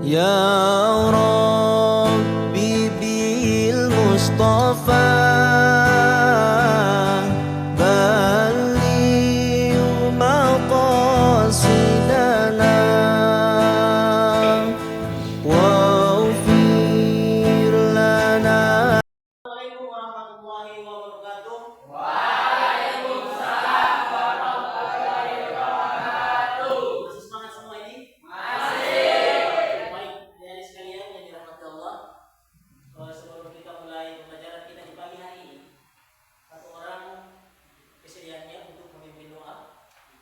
يا ربي بالمصطفى بلغ مقاصدنا واغفر لنا. Assalamualaikum warahmatullahi wabarakatuh. Waalaikumsalam warahmatullahi wabarakatuh. Masih semangat semua ini? Masih. Baik, dari sekalian yang dirahmati Allah. Sebelum kita mulai pembelajaran kita di pagi hari ini, satu orang kesediaannya untuk memimpin doa.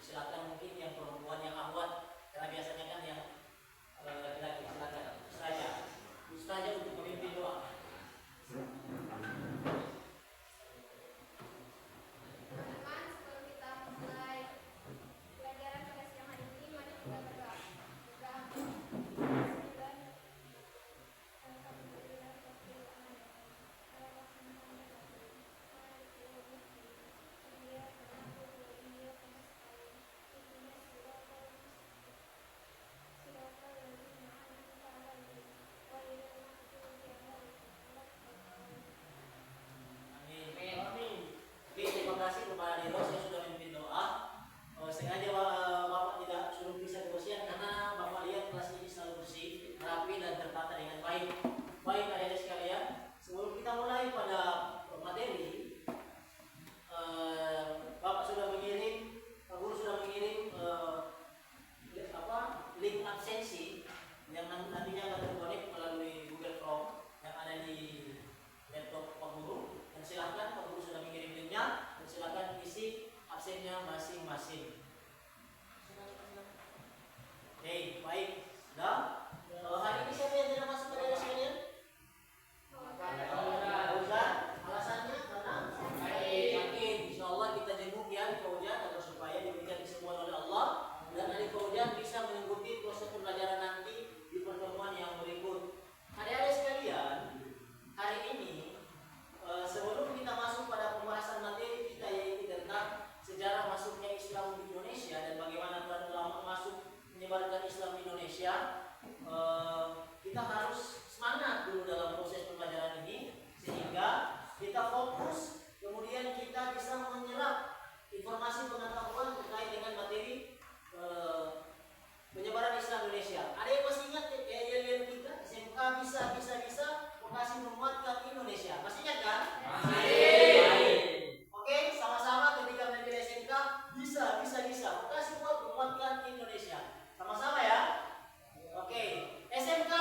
Silakan mungkin yang perempuan yang akhwat, karena biasanya kan yang laki-laki. Silakan Ustazah untuk memimpin doa. Sebelum kita mulai pelajaran pada siang hari ini, mari kita berdoa. Amin. Oke, terima kasih kepada Dewa, saya sudah memimpin doa. Sengaja Bapak tidak suruh bisa kebersihan karena Bapak lihat kelas ini selalu bersih, rapi dan tertata dengan baik. Baik adik-adik sekalian, sebelum kita mulai pada materi, Bapak sudah mengirim, Pak Guru sudah mengirim link absensi yang nantinya akan terkonek melalui Google Chrome yang ada di laptop Pak Guru. Dan silahkan, Pak Guru sudah mengirim linknya, dan silahkan isi absennya masing-masing. Oke, baik. Sudah? Hari ini siapa yang tidak masuk pada sekalian? Fauzan. Alasannya karena yakin insya Allah kita jenguk ya di Fauzan agar supaya diberikan kesembuhan oleh Allah dan adik Fauzan bisa mengikuti proses pembelajaran nanti di pertemuan yang berikut. Adik-adik sekalian, hari ini sebelum kita masuk pada pembahasan materi kita yaitu tentang sejarah masuknya Islam di Indonesia dan bagaimana para ulama masuk menyebarkan Islam di Indonesia, kita harus semangat dulu dalam proses pembelajaran ini sehingga kita fokus, kemudian kita bisa menyerap informasi pengetahuan terkait dengan materi penyebaran Islam Indonesia. Ada yang masih ingat yel-yel kita SMK bisa Vokasi menguatkan Indonesia. Masih ingat kan? Masih. Oke, sama-sama ketika menjadi SMK bisa Vokasi menguatkan Indonesia. Sama-sama ya. Oke, SMK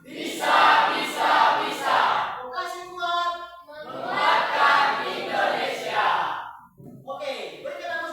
Bisa. Vokasi kuat Menguatkan Indonesia. Oke, berikan nama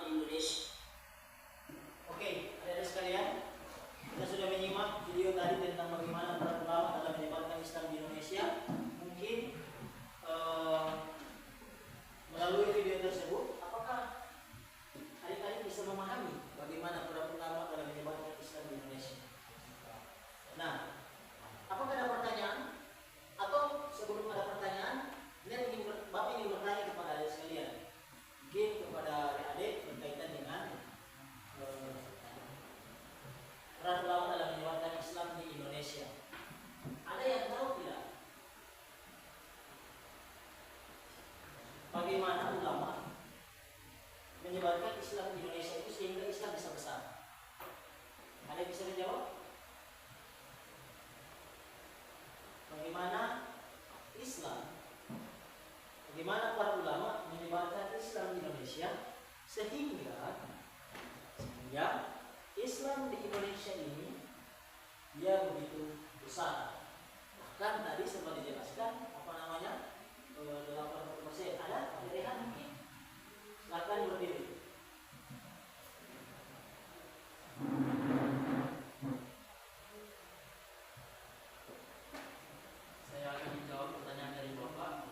di Indonesia. Oke, adik-adik sekalian, kita sudah menyimak video tadi tentang bagaimana para ulama dalam menyebarkan Islam di Indonesia. Mungkin melalui video tersebut, apakah adik-adik bisa memahami bagaimana para ulama dalam menyebarkan Islam di Indonesia? Nah, apakah ada pertanyaan? Atau sebelum ada pertanyaan, Bapak ingin bertanya kepada adik sekalian, mungkin kepada adik-adik berkaitan dengan peran ulama dalam menyebarkan Islam di Indonesia. Ada yang tahu tidak? Bagaimana ulama menyebarkan Islam di Indonesia itu sehingga Islam bisa besar? Ada yang bisa menjawab? Bagaimana bagaimana para ulama menyebarkan Islam di Indonesia sehingga Islam di Indonesia ini dia begitu besar. Bahkan tadi sempat dijelaskan 80%. Ada Rehan mungkin? Silakan berdiri. Saya akan menjawab pertanyaan dari Bapak.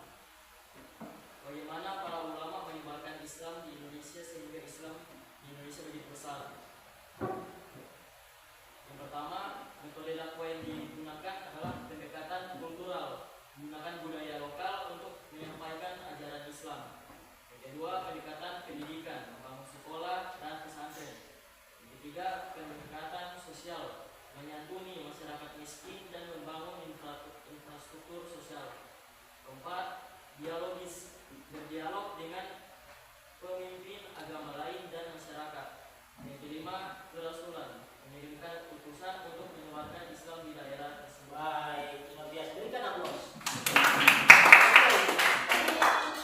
Bagaimana para ulama menyebarkan Islam di Indonesia sehingga Islam di Indonesia begitu besar? Yang pertama, metode dakwah yang digunakan adalah pendekatan kultural, menggunakan budaya lokal untuk menyampaikan ajaran Islam. Yang kedua, pendekatan pendidikan, membangun sekolah dan pesantren. Yang ketiga, pendekatan sosial, menyantuni masyarakat miskin dan membangun infrastruktur sosial. Keempat, dialogis, berdialog dengan pemimpin agama lain dan masyarakat. Yang kelima, kerasulan, mengirimkan utusan untuk menyebarkan Islam di daerah tersebut. Baik, luar biasa. Berikan aplaus.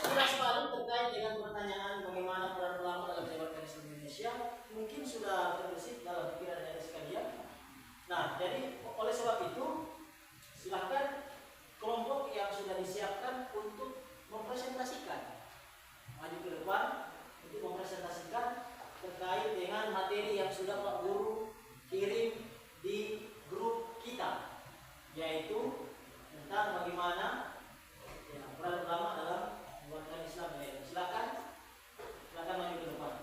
Jelas sekali terkait dengan pertanyaan bagaimana para ulama dalam menyebarkan Islam di Indonesia, mungkin sudah terbesit dalam pikiran anda sekalian. Nah, jadi oleh sebab itu, silakan kelompok yang sudah disiapkan untuk mempresentasikan maju ke depan untuk mempresentasikan terkait dengan materi yang sudah Pak Guru kirim di grup kita, yaitu tentang bagaimana peran ulama dalam membuatkan Islam. Silakan maju ke depan.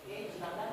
Oke, silakan.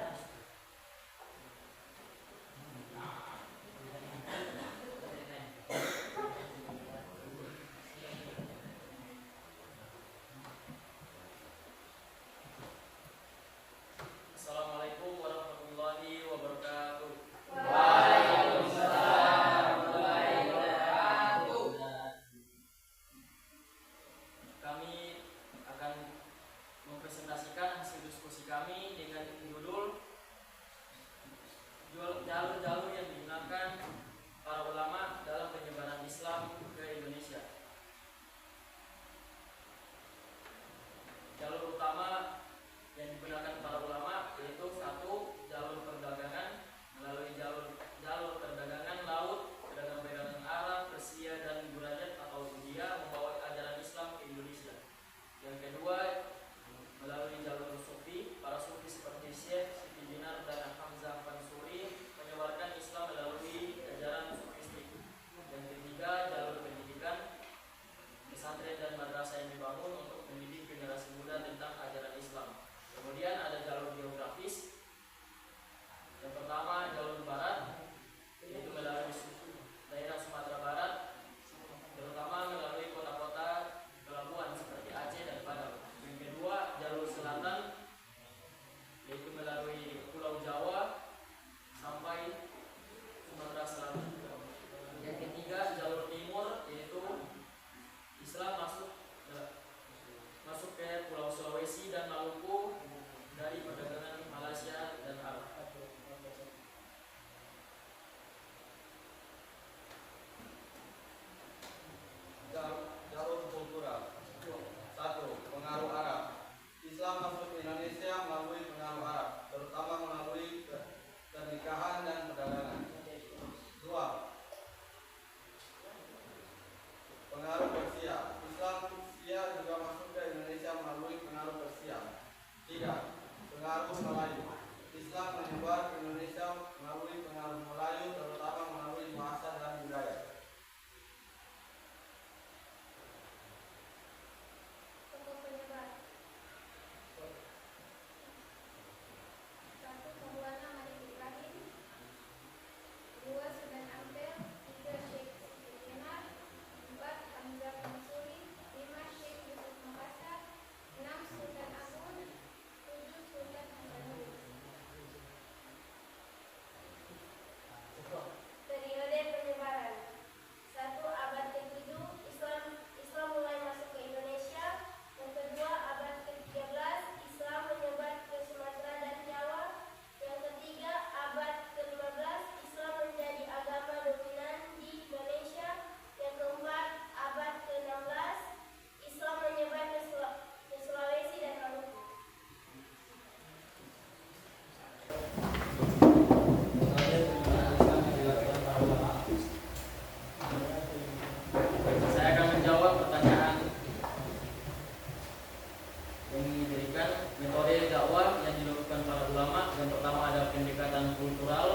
pendekatan kultural,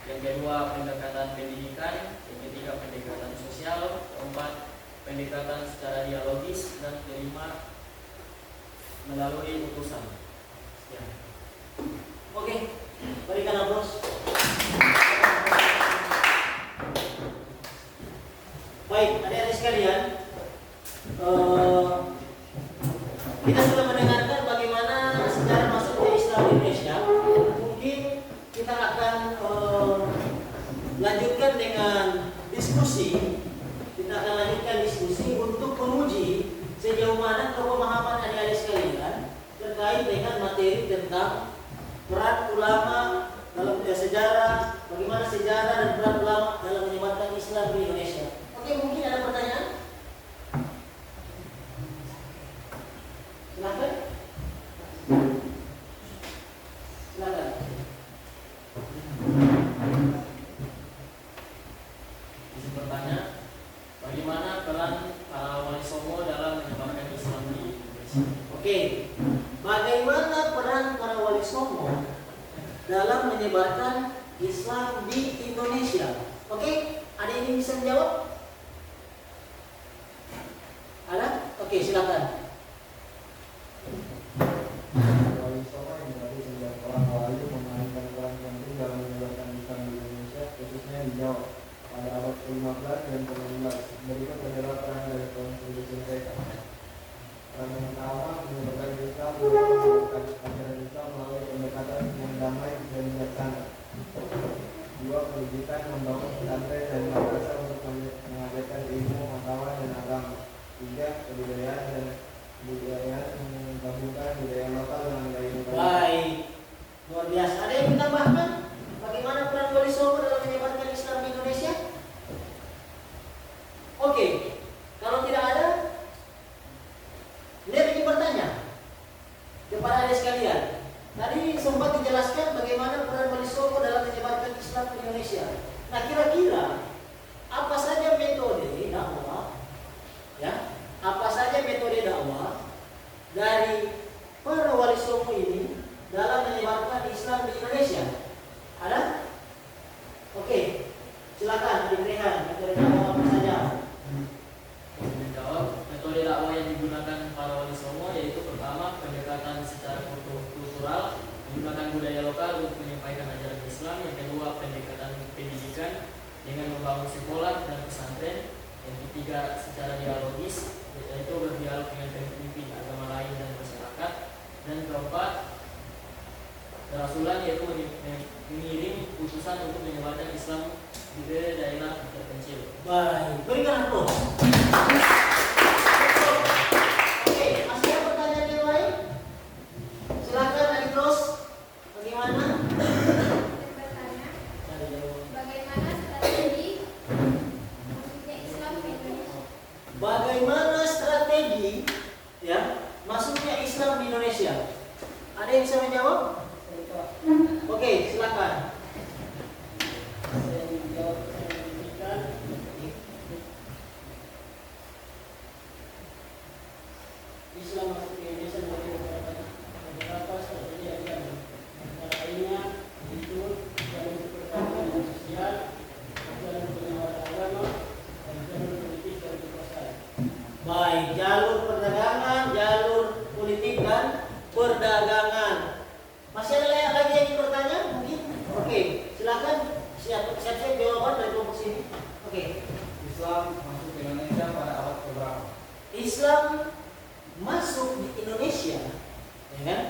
yang kedua pendekatan pendidikan, yang ketiga pendekatan sosial, keempat pendekatan secara dialogis, dan kelima melalui utusan. Ya. Oke, berikan aplaus. Baik, adik-adik sekalian, kita sudah mendengarkan bagaimana sejarah masuknya Islam di Indonesia. Mungkin kita akan lanjutkan dengan diskusi. Kita akan lanjutkan diskusi untuk menguji sejauh mana pemahaman adik-adik sekalian terkait dengan materi tentang peran ulama dalam sejarah, bagaimana sejarah dan peran ulama dalam menyebarkan Islam di Indonesia. Oke, mungkin ada pertanyaan? Silakan. Silakan. Izin bertanya, bagaimana peran para wali songo dalam menyebarkan Islam di Indonesia? Oke, bagaimana peran para wali songo dalam menyebarkan Islam di Indonesia? Oke, ada yang bisa menjawab? Ada? Oke, silakan. Wali Songo yang berarti sejak orang wali memainkan peran penting dalam menyebarkan Islam di Indonesia, khususnya di Jawa pada abad ke-15 dan ke-16. Berikut adalah peran dari kontribusi mereka. Peran yang pertama, menyebarkan Islam dengan menyebarkan ajaran Islam melalui pendekatan yang damai dan bijaksana. Dua, pendidikan, membangun pesantren dan madrasah untuk mengajarkan ilmu, pengetahuan dan agama. Tiga, kebudayaan dan budaya menggabungkan budaya lokal dengan budaya internasional. Baik, luar biasa. Ada yang ditambahkan? Bagaimana peran wali songo dalam menyebarkan Islam di Indonesia? Oke, kalau tidak ada, dia ingin bertanya kepada adik sekalian. Tadi sempat dijelaskan bagaimana peran wali songo dalam menyebarkan Islam di Indonesia. Nah, kira-kira apa saja metode dakwah? Ya, apa saja metode dakwah dari para wali songo ini dalam menyebarkan Islam di Indonesia? Ada? Oke, silakan Adik Rehan, metode dakwah apa saja? Menjawab, metode dakwah yang digunakan para wali songo yaitu pertama pendekatan secara kultural, menggunakan budaya lokal untuk menyampaikan ajaran Islam. Yang kedua pendekatan pendidikan dengan membangun sekolah dan pesantren. Yang ketiga secara dialogis, yaitu berdialog dengan pemimpin agama lain dan masyarakat. Dan keempat kerasulan, yaitu mengirim utusan untuk menyebarkan Islam di daerah terpencil. Baik, berikan aplaus. Oke, masih ada pertanyaan yang lain? Silakan Adik Ros. Bagaimana? Bertanya, bagaimana strategi masuknya Islam ke Indonesia? Bagaimana strategi ya masuknya Islam di Indonesia? Ada yang bisa menjawab? Oke, silakan. Saya menjawab pendidikan. Islam masuk ke Indonesia dari beberapa strategi yang ada. Antara lainnya itu jalur perdagangan dan sosial, jalur penyebaran agama, dan jalur politik dan kekuasaan. Baik, jalur perdagangan, jalur politik dan perdagangan. Masih ada lagi yang ingin bertanya? Mungkin? Oke, silakan. Siap-siap jawaban dari kelompok sini. Oke. Islam masuk ke Indonesia pada abad keberapa? Islam masuk di Indonesia, ya kan?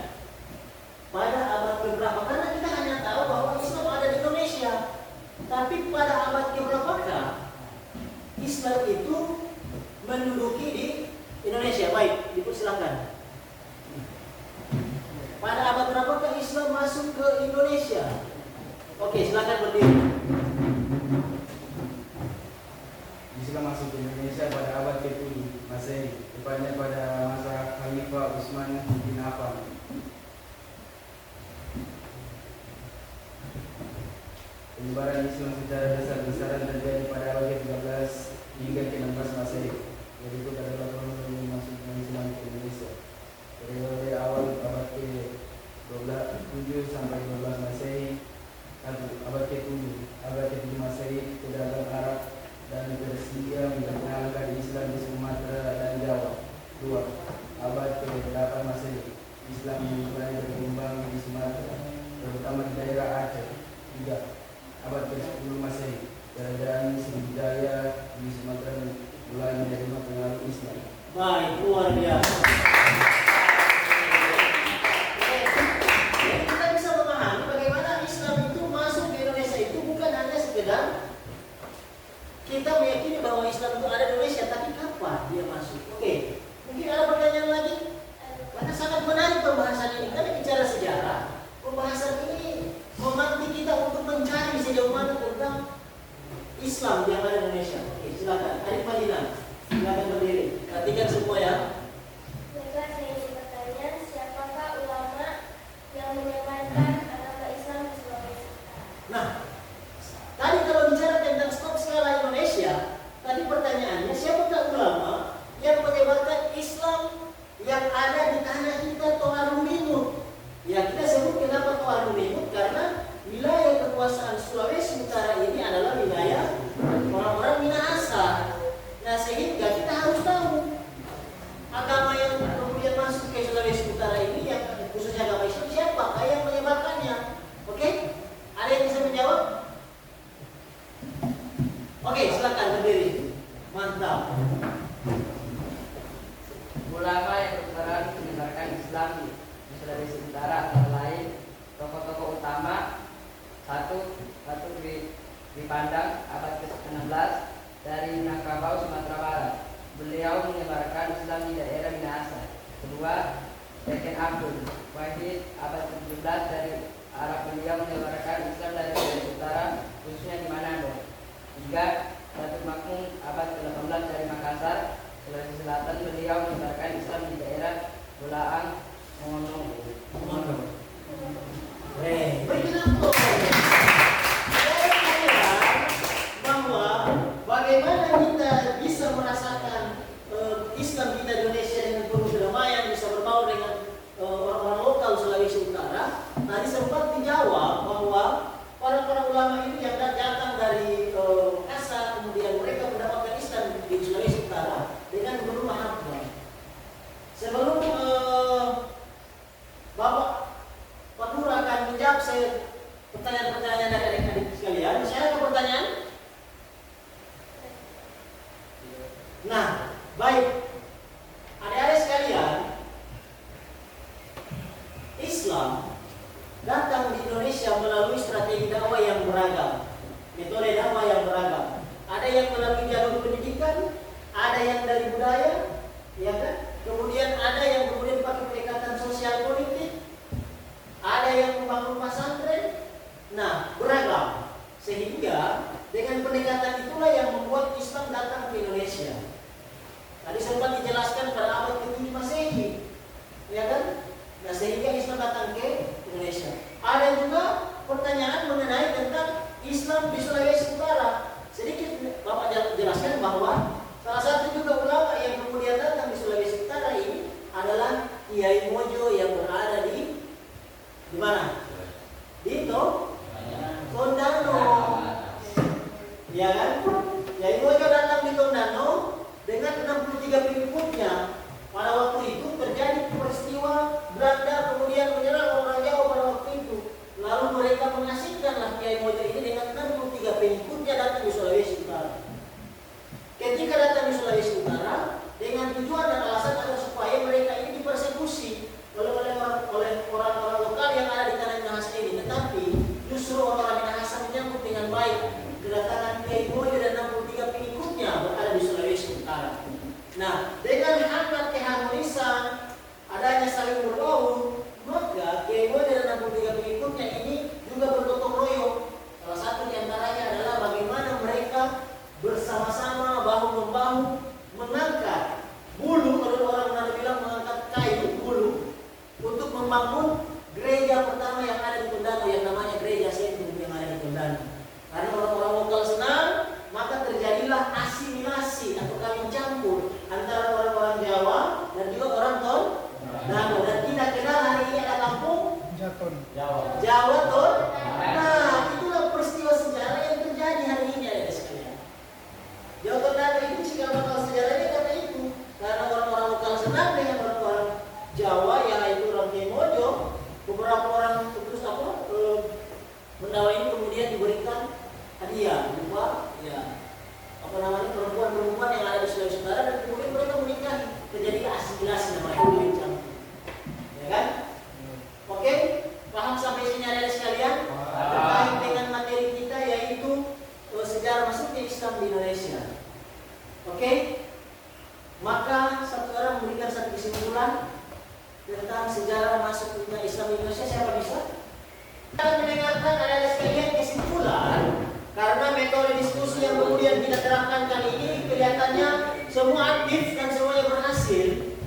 Pada abad keberapa? Karena kita hanya tahu bahwa Islam ada di Indonesia. Tapi pada abad keberapakah Islam itu menduduki di Indonesia? Baik, dipersilakan. Pada abad berapakah Islam masuk ke Indonesia? Oke, silakan berdiri. Islam masuk ke Indonesia pada abad ke-7 Masehi, tepatnya pada masa Khalifah Utsman bin Affan. Penyebaran Islam secara besar-besaran terjadi pada abad ke-13 hingga ke-16 Masehi. Berikut adalah kronologi masuknya Islam ke Indonesia. Periode awal abad ke-7 sampai 12 Masehi, daerah Aceh. 3. Abad ke-10 Masehi. Kerajaan Sriwijaya di Sumatera mulai menerima pengaruh Islam. Baik, luar biasa. Jadi kita bisa memahami bagaimana Islam itu masuk ke Indonesia itu bukan hanya sekedar kita meyakini bahwa Islam itu ada di Indonesia, tapi kapan dia masuk? Oke, mungkin ada pertanyaan lagi? Karena sangat menarik pembahasan ini. Kita bicara sejarah, pembahasan ini memantik kita untuk mencari sejauh mana tentang Islam yang ada di Indonesia. Oke, silakan. Arif Madinah, silakan berdiri. Perhatikan semua ya. Baiklah, saya ingin bertanya, siapakah ulama yang menyebarkan agama Islam di Sulawesi Utara? Nah, tadi kalau bicara tentang skop skala Indonesia, tadi pertanyaannya siapakah ulama yang menyebarkan Islam yang ada di tanah kita Toa Rumimut? Ya, kita sebut kenapa Toa Rumimut karena wilayah kekuasaan Sulawesi Utara ini adalah wilayah orang-orang Minahasa. Nah, sehingga kita harus tahu agama yang kemudian masuk ke Sulawesi Utara ini, yang khususnya agama Islam, siapa yang menyebarkannya? Oke? Ada yang bisa menjawab? Oke, silakan berdiri. Mantap. Ulama yang berperan menyebarkan Islam di Sulawesi Utara antara lain tokoh-tokoh utama. Satu dipandang abad ke-16 dari Minangkabau, Sumatera Barat. Beliau menyebarkan Islam di daerah Minahasa. Kedua, Teken Abdul Wahid abad ke-17 dari Arab. Beliau menyebarkan Islam dari Sulawesi Utara, khususnya di Manado. Tiga, Datuk Makmum abad ke-18 dari Makassar, Sulawesi Selatan. Beliau menyebarkan Islam di daerah Bulaang, Mongono. Berkenapa? Bahwa bagaimana kita bisa merasakan Islam kita di Indonesia dengan penuh kedamaian, bisa berbaur dengan orang-orang lokal Sulawesi Utara. Tadi sempat dijawab bahwa para ulama ini yang datang dari Makassar, kemudian mereka mendapatkan Islam di Sulawesi Utara dengan penuh mahabbah. Sebelum Bapak Pak Nur akan menjawab pertanyaan-pertanyaan dari adik-adik sekalian. Saya ada pertanyaan? Nah, baik. Adik-adik sekalian, Islam datang di Indonesia melalui strategi dakwah yang beragam, metode dakwah yang beragam. Ada yang melalui jalur pendidikan, ada yang dari budaya, ya kan? Kemudian ada yang kemudian pakai pendekatan sosial politik, ada yang membangun pesantren. Nah, beragam. Sehingga dengan pendekatan itulah yang membuat Islam datang ke Indonesia. Tadi sempat dijelaskan pada abad ke-7 Masehi, ya kan? Nah, sehingga Islam datang ke Indonesia. Ada juga pertanyaan mengenai tentang Islam di Sulawesi Utara. Sedikit Bapak jelaskan bahwa salah satu juga ulama yang kemudian datang di Sulawesi Utara ini adalah Kiai Mojo yang berada di mana? Di Tondano. Ya kan? Kiai Mojo datang di Tondano dengan 63 pengikutnya. Pada waktu itu terjadi peristiwa Belanda kemudian menyerang orang Jawa pada waktu itu. Lalu mereka mengasingkanlah Kiai Mojo ini dengan 63 pengikutnya datang di Sulawesi Utara. Ketika datang di Sulawesi Utara dengan tujuan dan alasan agar supaya mereka ini dipersekusi oleh orang-orang lokal yang ada di tanah mendakwah ini kemudian diberikan hadiah berupa ya perempuan-perempuan yang ada di Sulawesi Utara, dan kemudian mereka menikahi, terjadi asimilasi namanya bincang, ya kan? Oke, paham sampai sini ada sekalian terkait dengan materi kita yaitu sejarah masuknya Islam di Indonesia. Oke, maka satu orang memberikan satu kesimpulan tentang sejarah masuknya Islam di Indonesia. Siapa bisa? Kita akan mendengarkan ada sekalian kesimpulan. Karena metode diskusi yang kemudian kita terapkan kali ini kelihatannya semua aktif dan semuanya berhasil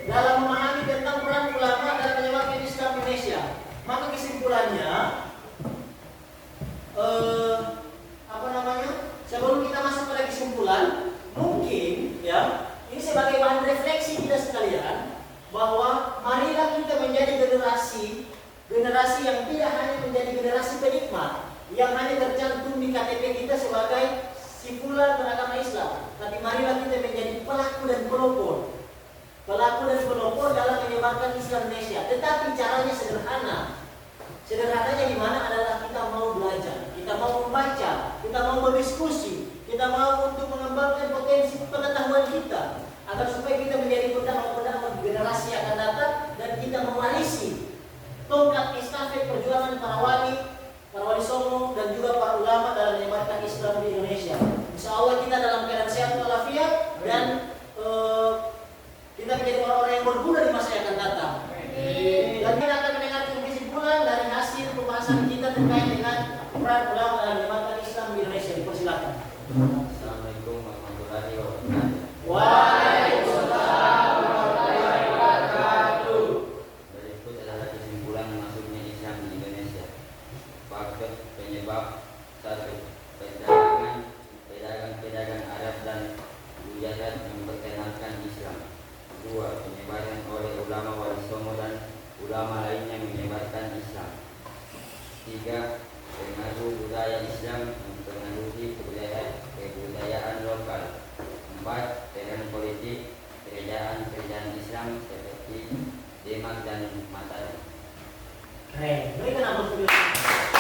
dalam memahami tentang peran ulama dalam menyebarkan Islam Indonesia. Maka kesimpulannya, sebelum kita masuk pada kesimpulan, mungkin ya ini sebagai bahan refleksi kita sekalian bahwa marilah kita menjadi generasi yang tidak hanya menjadi generasi penikmat yang hanya tercantum di KTP kita sebagai sifulan beragama Islam, tapi marilah kita menjadi pelaku dan pelopor dalam menyebarkan Islam Indonesia. Tetapi caranya sederhana. Sederhananya di mana adalah kita mau belajar, kita mau membaca, kita mau berdiskusi, kita mau untuk mengembangkan potensi pengetahuan kita agar supaya kita menjadi pendamping generasi yang akan datang dan kita mewarisi tongkat estafet perjuangan para wali songo dan juga para ulama dalam menyebarkan Islam di Indonesia. Insya Allah kita dalam keadaan sehat walafiat dan kita menjadi orang-orang yang berguna di masa yang akan datang. Dan kita akan mendengarkan kesimpulan dari hasil pembahasan kita terkait dengan peran ulama dalam menyebarkan Islam di Indonesia. Dipersilakan. Assalamualaikum warahmatullahi wabarakatuh. Waalaikumsalam warahmatullahi wabarakatuh. Berikut adalah kesimpulan masuknya Islam di Indonesia. Faktor penyebab: 1. Pedagang Arab dan Gujarat memperkenalkan Islam. 2. Penyebaran oleh ulama wali songo dan ulama lainnya menyebarkan Islam. 3. Pengaruh budaya Islam mempengaruhi kebudayaan lokal. 4. Peran politik kerajaan Islam seperti Demak dan Mataram. Keren. Berikan aplaus.